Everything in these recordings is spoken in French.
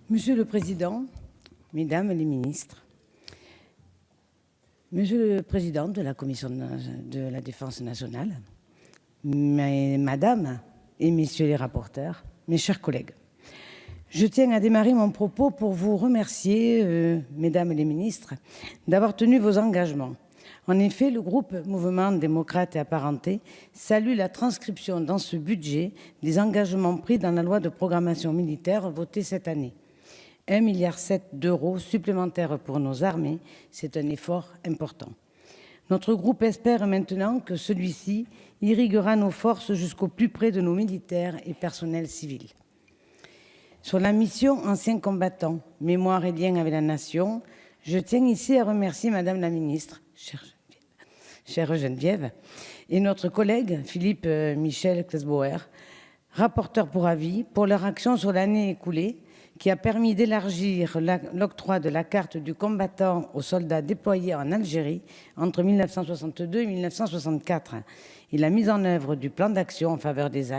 Monsieur le Président, Mesdames les ministres, Monsieur le Président de la Commission de la Défense nationale, Madame et Messieurs les rapporteurs, mes chers collègues, je tiens à démarrer mon propos pour vous remercier, Mesdames les ministres, d'avoir tenu vos engagements. En effet, le groupe Mouvement démocrate et apparenté salue la transcription dans ce budget des engagements pris dans la loi de programmation militaire votée cette année. 1,7 milliard d'euros supplémentaires pour nos armées, c'est un effort important. Notre groupe espère maintenant que celui-ci irriguera nos forces jusqu'au plus près de nos militaires et personnels civils. Sur la mission Anciens combattants, mémoire et lien avec la nation, je tiens ici à remercier Madame la ministre, chère Geneviève, et notre collègue Philippe Michel Klesbauer, rapporteur pour avis, pour leur action sur l'année écoulée, qui a permis d'élargir l'octroi de la carte du combattant aux soldats déployés en Algérie entre 1962 et 1964 et la mise en œuvre du plan d'action en faveur des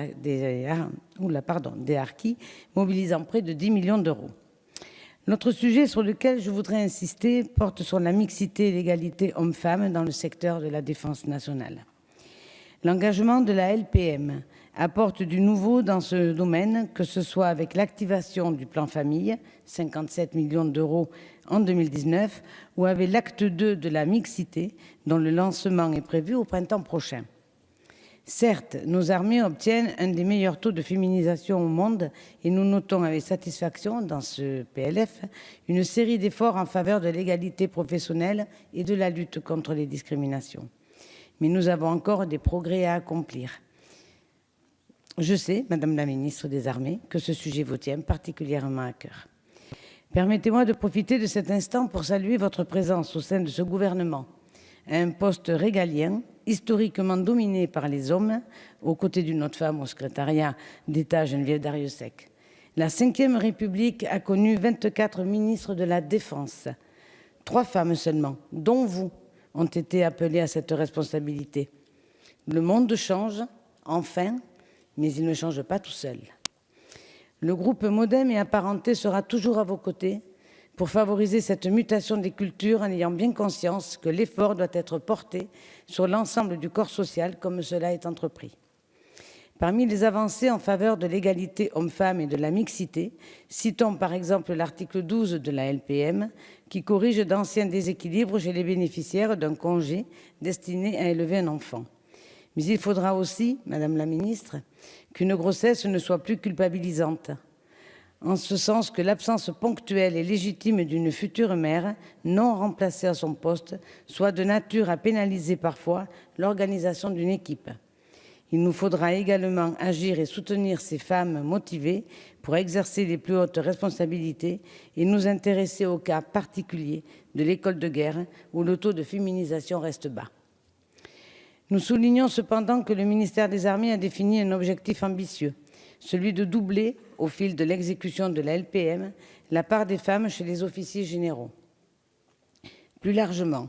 harkis, mobilisant près de 10 millions d'euros. L'autre sujet sur lequel je voudrais insister porte sur la mixité et l'égalité hommes-femmes dans le secteur de la défense nationale. L'engagement de la LPM apporte du nouveau dans ce domaine, que ce soit avec l'activation du plan famille, 57 millions d'euros en 2019, ou avec l'acte 2 de la mixité, dont le lancement est prévu au printemps prochain. Certes, nos armées obtiennent un des meilleurs taux de féminisation au monde et nous notons avec satisfaction dans ce PLF une série d'efforts en faveur de l'égalité professionnelle et de la lutte contre les discriminations. Mais nous avons encore des progrès à accomplir. Je sais, Madame la ministre des Armées, que ce sujet vous tient particulièrement à cœur. Permettez-moi de profiter de cet instant pour saluer votre présence au sein de ce gouvernement, un poste régalien, historiquement dominé par les hommes, aux côtés d'une autre femme au secrétariat d'État, Geneviève Darrieussecq. La Ve République a connu 24 ministres de la Défense. 3 femmes seulement, dont vous, ont été appelées à cette responsabilité. Le monde change, enfin, mais il ne change pas tout seul. Le groupe Modem et Apparenté sera toujours à vos côtés pour favoriser cette mutation des cultures en ayant bien conscience que l'effort doit être porté sur l'ensemble du corps social comme cela est entrepris. Parmi les avancées en faveur de l'égalité hommes-femmes et de la mixité, citons par exemple l'article 12 de la LPM qui corrige d'anciens déséquilibres chez les bénéficiaires d'un congé destiné à élever un enfant. Mais il faudra aussi, Madame la ministre, qu'une grossesse ne soit plus culpabilisante, en ce sens que l'absence ponctuelle et légitime d'une future mère, non remplacée à son poste, soit de nature à pénaliser parfois l'organisation d'une équipe. Il nous faudra également agir et soutenir ces femmes motivées pour exercer les plus hautes responsabilités et nous intéresser au cas particulier de l'école de guerre où le taux de féminisation reste bas. Nous soulignons cependant que le ministère des Armées a défini un objectif ambitieux, celui de doubler, au fil de l'exécution de la LPM, la part des femmes chez les officiers généraux. Plus largement,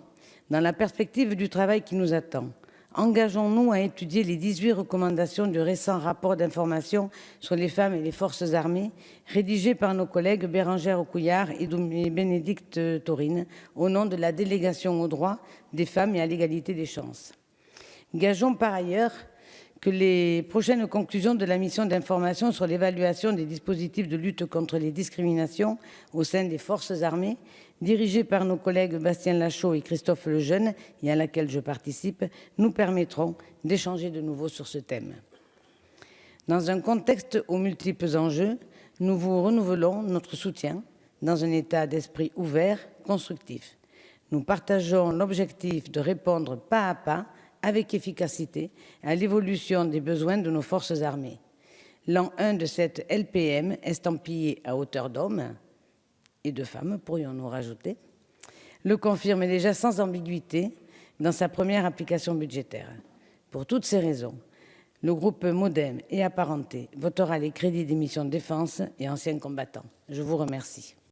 dans la perspective du travail qui nous attend, engageons-nous à étudier les 18 recommandations du récent rapport d'information sur les femmes et les forces armées, rédigé par nos collègues Bérangère Couillard et Bénédicte Taurine, au nom de la délégation aux droits des femmes et à l'égalité des chances. Gageons par ailleurs que les prochaines conclusions de la mission d'information sur l'évaluation des dispositifs de lutte contre les discriminations au sein des forces armées, dirigée par nos collègues Bastien Lachaud et Christophe Lejeune, et à laquelle je participe, nous permettront d'échanger de nouveau sur ce thème. Dans un contexte aux multiples enjeux, nous vous renouvelons notre soutien dans un état d'esprit ouvert, constructif. Nous partageons l'objectif de répondre pas à pas avec efficacité à l'évolution des besoins de nos forces armées. L'an 1 de cette LPM, estampillée à hauteur d'hommes et de femmes, pourrions-nous rajouter, le confirme déjà sans ambiguïté dans sa première application budgétaire. Pour toutes ces raisons, le groupe Modem et Apparenté votera les crédits des missions défense et anciens combattants. Je vous remercie.